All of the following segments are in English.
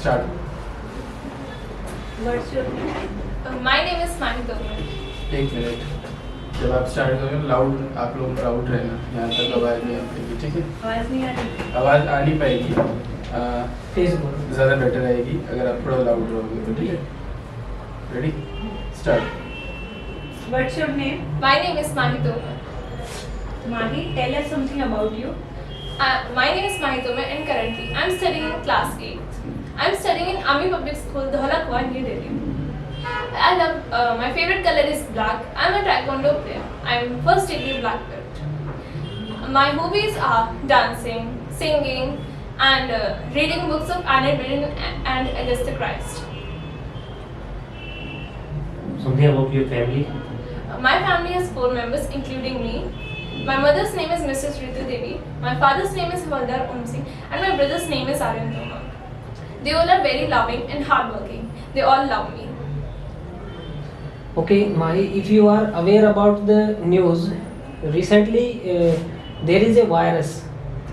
Start. What's your name? My name is Sainik. एक minute. जब आप स्टार्ट करोगे लाउड आप लोग लाउड रहना, यहाँ तक आवाज़ नहीं आएगी, ठीक है? आवाज नहीं आ रही. आवाज़ आ नहीं पाएगी, Facebook. ज़्यादा बेटर आएगी अगर आप थोड़ा लाउड रहोगे तो, ठीक है? Ready? Start. What's your name? My name is Sainik. Mahi, tell us something about you. My name is Sainik and currently I'm studying in class 8th. I'm studying in Army Public School, Lucknow, New Delhi. I love, my favorite color is black. I'm a taekwondo player. I'm first degree black belt. My hobbies are dancing, singing, and reading books of Anne and Agatha Christ. Something about your family? My family has 4 members, including me. My mother's name is Mrs. Ritu Devi. My father's name is Haldar Singh, and my brother's name is Aryan Kumar. They all are very loving and hardworking. They all love me. Okay, Mahi, if you are aware about the news, recently there is a virus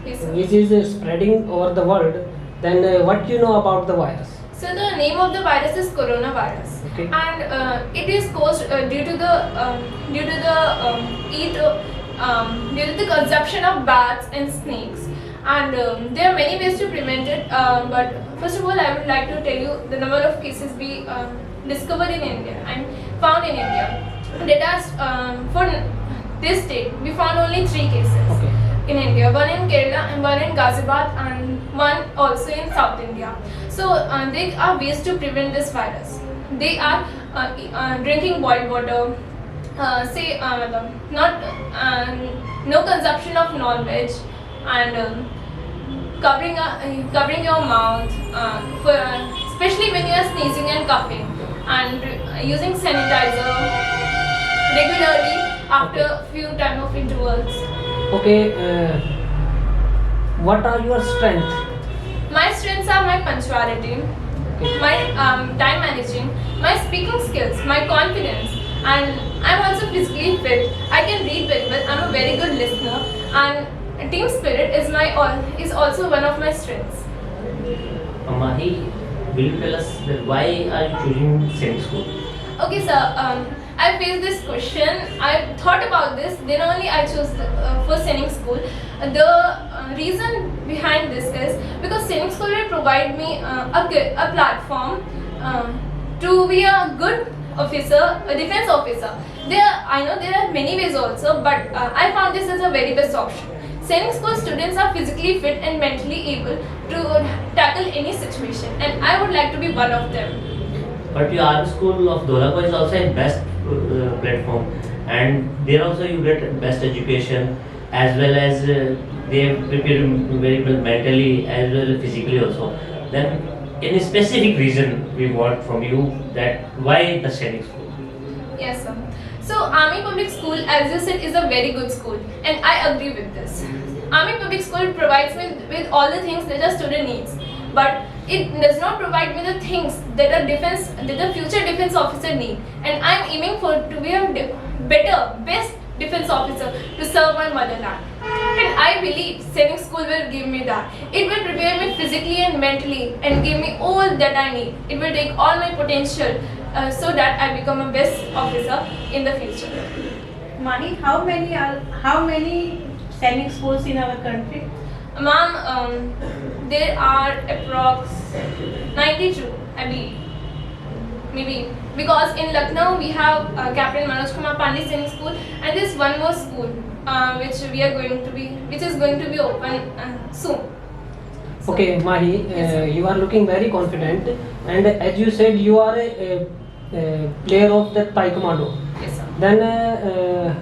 Yes, sir. which is spreading over the world. Then what you know about the virus? So the name of the virus is coronavirus, Okay. and it is caused due to the consumption of bats and snakes. And there are many ways to prevent it. But first of all, I would like to tell you the number of cases we discovered in India and found in India. That are for this state we found only 3 cases. Okay. In India, one in Kerala and one in Ghaziabad and one also in South India. So there are ways to prevent this virus. They are drinking boiled water, no consumption of non-veg, and covering your mouth, especially when you are sneezing and coughing, and using sanitizer regularly after few time of intervals. Okay, what are your strengths? My strengths are my punctuality, Okay. my time managing, my speaking skills, my confidence, and I'm also physically fit. I can read very well. I'm a very good listener, and team spirit is also one of my strengths. Mahi, will you tell us that why are you choosing Sainik School? Okay, sir. I faced this question. I thought about this. Then only I chose for Sainik School. The reason behind this is because Sainik School will provide me a platform to be a good officer, a defense officer. I know there are many ways also, but I found this as a very best option. Sainik School students are physically fit and mentally able to tackle any situation, and I would like to be one of them. But your army school of Dholakwa is also a best platform, and there also you get best education as well as they prepare you very well mentally as well as physically also. Then any specific reason we want from you that why the Sainik School? Yes, sir. So, Army Public School, as you said, is a very good school, and I agree with this. Army Public School provides me with all the things that a student needs, but it does not provide me the things that a future defense officer need. And I am aiming for to be a best defense officer to serve my motherland. And I believe Sainik School will give me that. It will prepare me physically and mentally and give me all that I need. It will take all my potential so that I become a best officer in the future. Mahi, how many Sainik schools in our country? Ma'am, there are approx 92, I believe. Maybe because in Lucknow we have Capt.Manoj Kumar Panday Sainik School, and there's one more school which is going to be open soon. So, Okay, Mahi, Yes, you are looking very confident, and as you said, you are a player of the Taekwondo. yes, sir. Then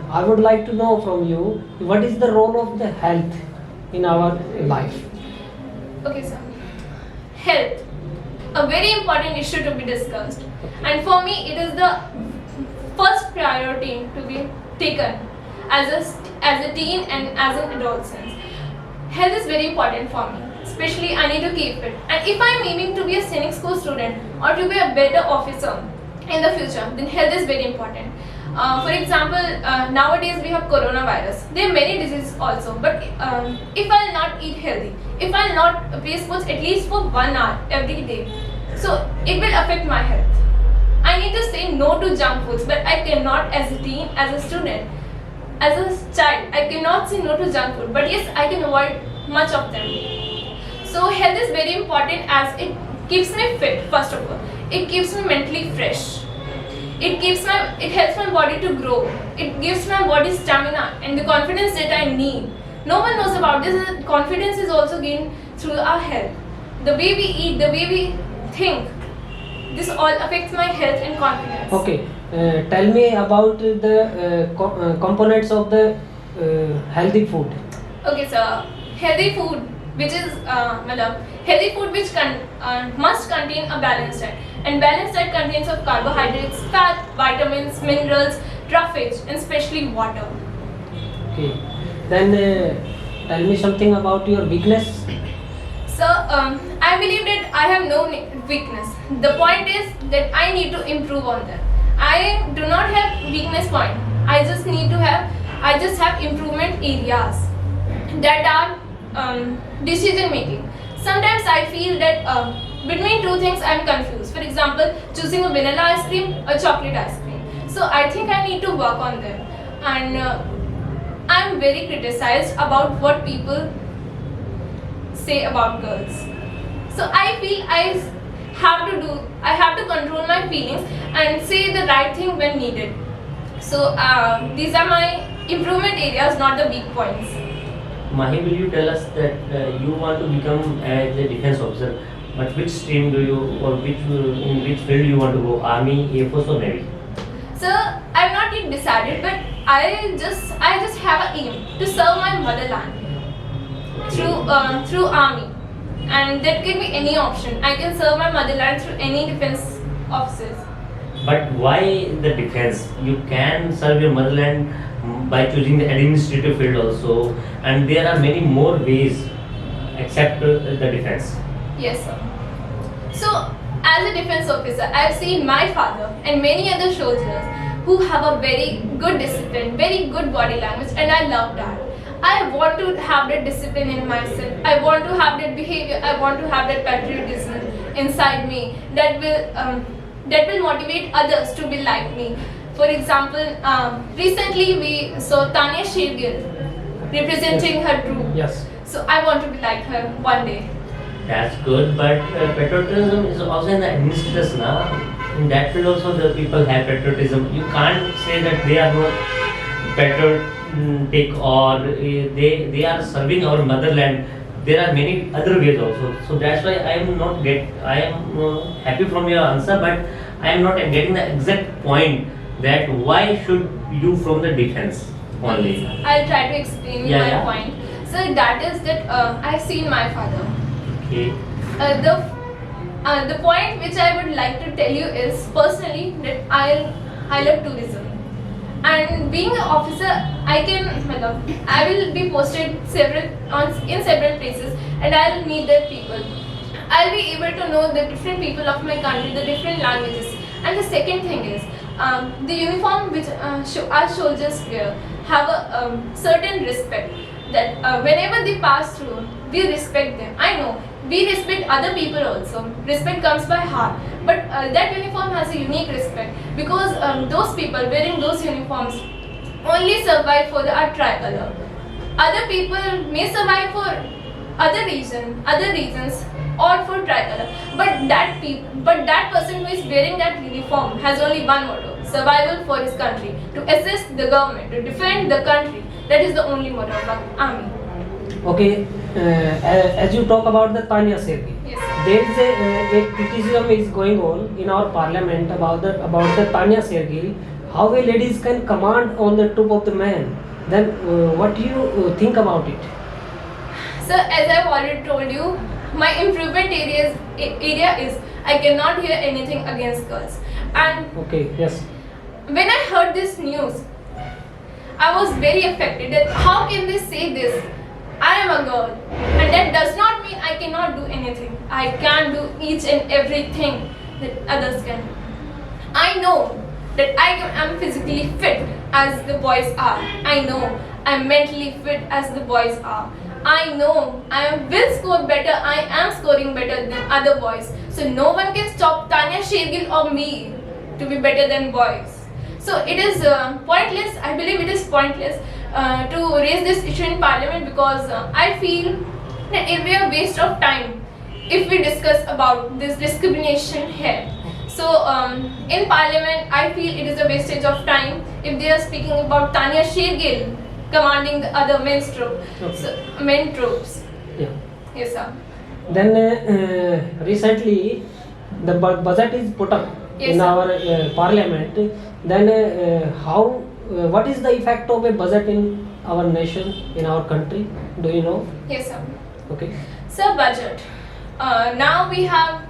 I would like to know from you what is the role of the health in our life. Okay, sir. Health, a very important issue to be discussed, and for me, it is the first priority to be taken as a teen and as an adolescent. Health is very important for me. Especially, I need to keep fit. And if I am aiming to be a Sainik School student or to be a better officer in the future, then health is very important. For example, nowadays we have coronavirus. There are many diseases also. But if I'll not eat healthy, if I'll not play sports at least for 1 hour every day, so it will affect my health. I need to say no to junk foods, but I cannot as a teen, as a student, as a child, I cannot say no to junk food. But yes, I can avoid much of them. So health is very important as it keeps me fit, first of all. It keeps me mentally fresh. It helps my body to grow. It gives my body stamina and the confidence that I need. No one knows about this. Confidence is also gained through our health. The way we eat, the way we think, this all affects my health and confidence. Okay, tell me about the components of the healthy food. Okay, so healthy food, which is healthy food which must contain a balanced diet, and balanced diet contains of carbohydrates, fat, vitamins, minerals, roughage, and especially water. Okay, then tell me something about your weakness. So I believe that I have no weakness. The point is that I need to improve on that. I do not have weakness point. I just have improvement areas that are decision making. Sometimes I feel that between two things I am confused. For example, choosing a vanilla ice cream or chocolate ice cream. So I think I need to work on them. And I am very criticized about what people say about girls. So I feel I have to control my feelings and say the right thing when needed. So these are my improvement areas, not the weak points. Mahi, will you tell us that you want to become as a defense officer, but which stream do you, or in which field you want to go, Army, Air Force or Navy? So I've not yet decided, but I just have an aim to serve my motherland through army, and that can be any option. I can serve my motherland through any defense officers. But why the defense? You can serve your motherland by choosing the administrative field also, and there are many more ways except the defense. Yes, sir. So as a defense officer, I've seen my father and many other soldiers who have a very good discipline, very good body language, and I love that. I want to have that discipline in myself. I want to have that behavior. I want to have that patriotism inside me that will motivate others to be like me. For example, recently we saw Tanya Shergill representing her troop. Yes. So I want to be like her one day. That's good, but patriotism is also in the administration. In that field also the people have patriotism. You can't say that they are not patriotic or they are serving our motherland. There are many other ways also. So that's why I am happy from your answer, but I am not getting the exact point that why should you from the defense only. I'll try to explain my point. So that is that I've seen my father. Okay. The point which I would like to tell you is personally that I love tourism, and being an officer I will be posted in several places, and I'll meet the people. I'll be able to know the different people of my country, the different languages. And the second thing is the uniform which our soldiers wear have a certain respect that whenever they pass through, we respect them. I know we respect other people also. Respect comes by heart, but that uniform has a unique respect because those people wearing those uniforms only survive for our tricolor. Other people may survive for other reasons or for tricolor, but that person who is wearing that uniform has only one motto: survival for his country, to assist the government, to defend the country. That is the only motto of the army. Okay, as you talk about the Tanya Shergill, Yes. there is a criticism is going on in our parliament about the Tanya Shergill, how a ladies can command on the top of the man. Then what do you think about it? So as I've already told you, my improvement area is I cannot hear anything against girls. And Okay, yes. when I heard this news, I was very affected that how can they say this? I am a girl, and that does not mean I cannot do anything. I can do each and everything that others can. I know that I am physically fit as the boys are. I know I'm mentally fit as the boys are. I know will score better. I am scoring better than other boys. So no one can stop Tanya Shergill or me to be better than boys. So it is pointless. I believe it is pointless to raise this issue in Parliament, because I feel that it will be a waste of time if we discuss about this discrimination here. So in Parliament, I feel it is a wastage of time if they are speaking about Tanya Shergill commanding the other men's troops. Okay. So, men troops. Yeah. Yes, sir. Then recently the budget is put up Yes, in sir. our parliament. Then how what is the effect of a budget in our nation, in our country? Do you know? Yes, sir. Okay. So budget. Now we have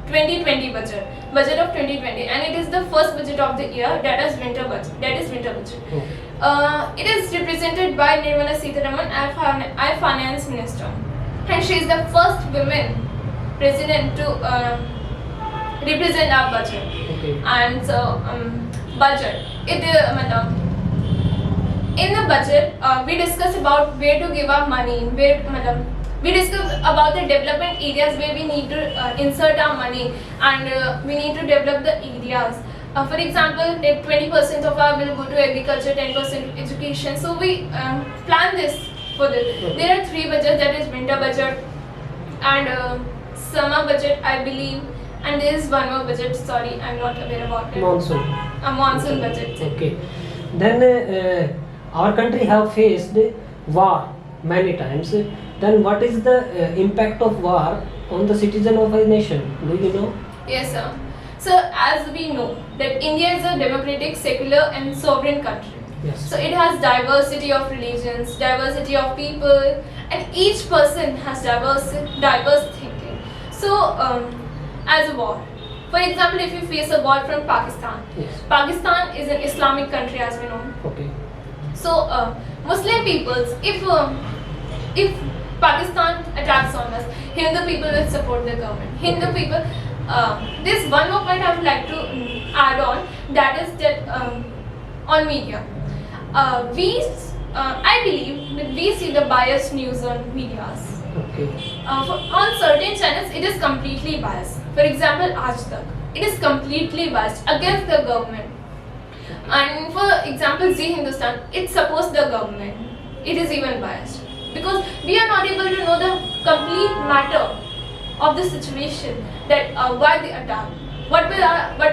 2020 budget of 2020, and it is the first budget of the year. That is winter budget. Oh. It is represented by Nirmala Sitharaman, our finance minister, and she is the first woman president to represent our budget. Okay. And so budget. In the budget, we discuss about where to give our money, we discuss about the development areas where we need to insert our money, and we need to develop the areas. For example, that 20% of our will go to agriculture, 10% to education. So we plan this for this. There are 3 budgets, that is winter budget and summer budget, I believe, and there is one more budget. Sorry, I'm not aware about it. Monsoon. A monsoon budget. Okay. Then our country have faced war many times. Then what is the impact of war on the citizen of a nation? Do you know? Yes, sir. So as we know that India is a democratic, secular and sovereign country. Yes. So it has diversity of religions, diversity of people, and each person has diverse thinking. So as a war, for example, if you face a war from Pakistan, Yes. Pakistan is an Islamic country, as we know. Okay. So Muslim peoples, if Pakistan attacks on us, Hindu people will support the government. Hindu people. This one more point I would like to add on, that is that on media, I believe that we see the biased news on medias. Okay. On certain channels, it is completely biased. For example, Aaj Tak, it is completely biased against the government. And for example, Zee Hindustan, it supports the government. It is even biased because we are not able to know the complete matter of the situation, that why they attack, what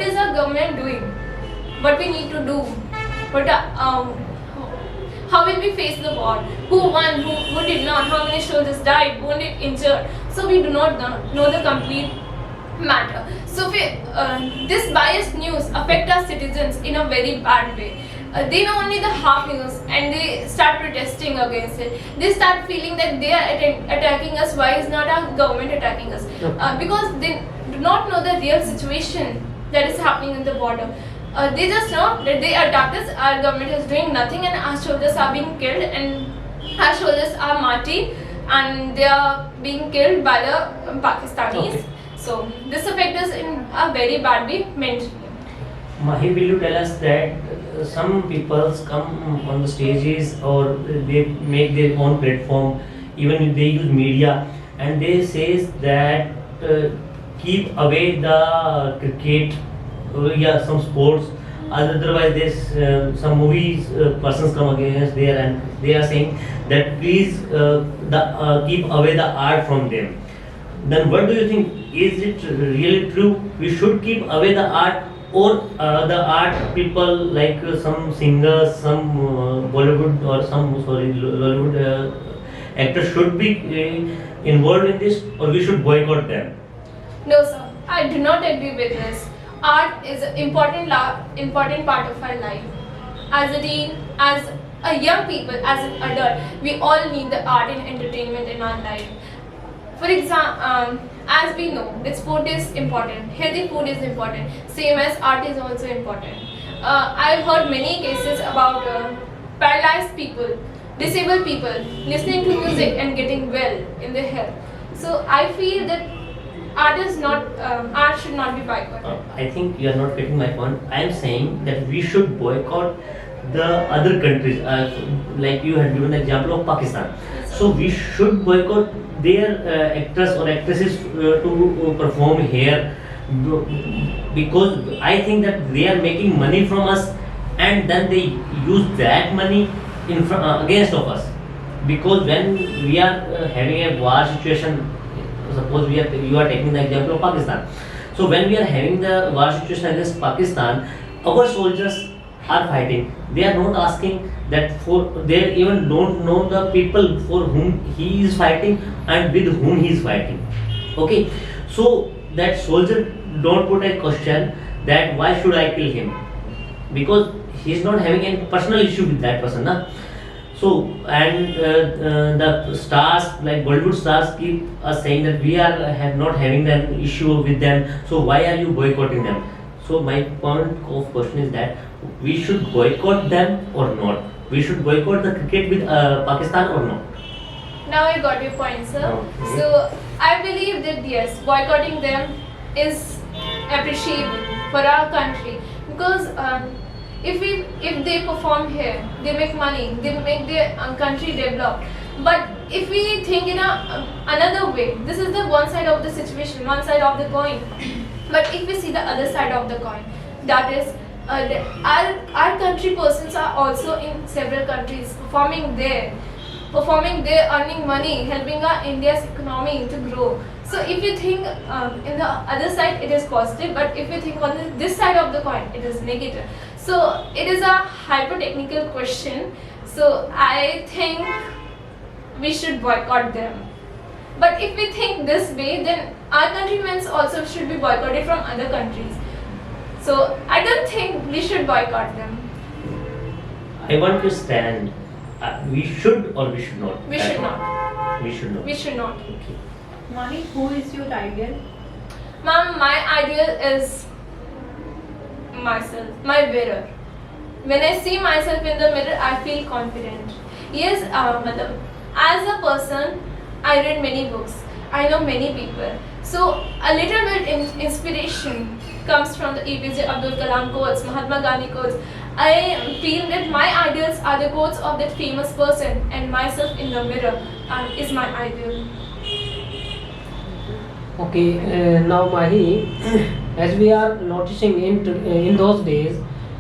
is our government doing, what we need to do, how will we face the war, who won, who did not, how many soldiers died, wounded, injured. So we do not know the complete matter. So this biased news affect our citizens in a very bad way. They know only the half news and they start protesting against it. They start feeling that they are attacking us. Why is not our government attacking us? Because they do not know the real situation that is happening in the border. They just know that they attacked us, our government is doing nothing, and our soldiers are being killed, and our soldiers are martyred and they are being killed by the Pakistanis. Okay. So this affects us in a very bad way mentally. Mahi, will you tell us that some people come on the stages or they make their own platform, even if they use media, and they say that keep away the cricket, some sports, otherwise there's some movies persons come against there and they are saying that please keep away the art from them. Then what do you think? Is it really true? We should keep away the art, or the art people like some singers, some Bollywood or some Hollywood actors should be involved in this, or we should boycott them? No, sir. I do not agree with this. Art is an important part of our life. As a teen, as a young people, as an adult, we all need the art and entertainment in our life. For example, as we know that sport is important, healthy food is important, same as art is also important. I've heard many cases about paralyzed people, disabled people listening to music and getting well in their health. So I feel that art should not be boycotted. I think you are not getting my point. I am saying that we should boycott the other countries. Like you had given the example of Pakistan. So we should boycott their actors or actresses to perform here, because I think that they are making money from us, and then they use that money against of us. Because when we are having a war situation, suppose you are taking the example of Pakistan. So when we are having the war situation against Pakistan, our soldiers are fighting. They are not asking that they even don't know the people for whom he is fighting and with whom he is fighting. Okay, so that soldier don't put a question that why should I kill him, because he is not having any personal issue with that person, na? So, and the stars, like Bollywood stars, keep us saying that we are not having an issue with them, so why are you boycotting them? So my point of question is that we should boycott them or not? We should boycott the cricket with Pakistan or not? Now I got your point, sir. Okay. So I believe that yes, boycotting them is appreciable for our country, because if they perform here, they make money, they make their country develop. But if we think in another way, this is the one side of the situation, one side of the coin. But if we see the other side of the coin, that is, our country persons are also in several countries performing there, earning money, helping our India's economy to grow. So if you think in the other side, it is positive, but if you think on this side of the coin, it is negative. So it is a hyper-technical question. So I think we should boycott them. But if we think this way, then our countrymen also should be boycotted from other countries. So I don't think we should boycott them. I want to stand. We should or we should not? We should not. We should not. We should not. Okay. Mani, who is your ideal? Ma'am, my ideal is myself, my mirror. When I see myself in the mirror, I feel confident. Yes, as a person, I read many books. I know many people. So a little bit inspiration comes from the APJ Abdul Kalam quotes, Mahatma Gandhi quotes. I feel that my ideals are the quotes of that famous person, and myself in the mirror is my ideal. Okay, now Mahi, as we are noticing in those days,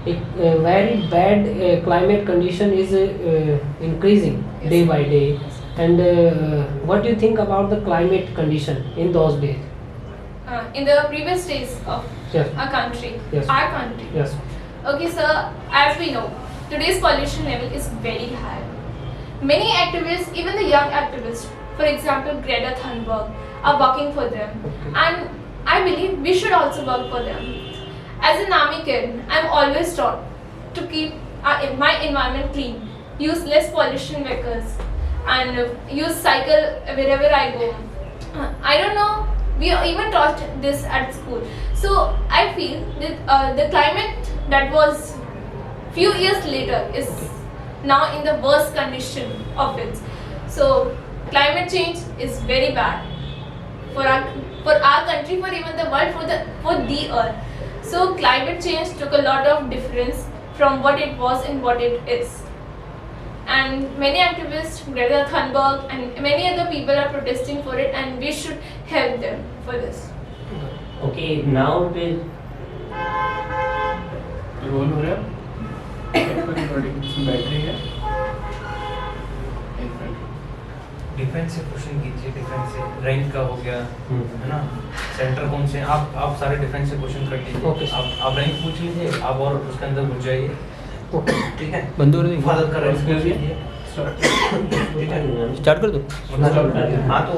a very bad climate condition is increasing day by day. And what do you think about the climate condition in those days? In the previous days of Yes. our country, Yes. our country. Yes. Okay, sir, as we know, today's pollution level is very high. Many activists, even the young activists, for example, Greta Thunberg, are working for them. And I believe we should also work for them. As an army kid, I'm always taught to keep my environment clean, use less pollution vehicles, and use cycle wherever I go. I don't know, we are even taught this at school. So I feel that the climate that was few years later is now in the worst condition of it. So climate change is very bad for our country, for even the world, for the earth. So climate change took a lot of difference from what it was and what it is. And many activists, Greta Thunberg and many other people are protesting for it, and we should help them for this. Okay, now we roll हो रहा है battery है defence से question कीजिए। Defence से rank का हो गया है ना, सेंटर कौन से, आप सारे डिफेंस से क्वेश्चन कर लीजिए। Okay. आप रैंक पूछ लीजिए, आप और उसके अंदर घुस जाइए। Okay. ठीक है, बंदूक फादर का रैंक पूछ लीजिए। स्टार्ट ठीक है, कर दो हाँ तो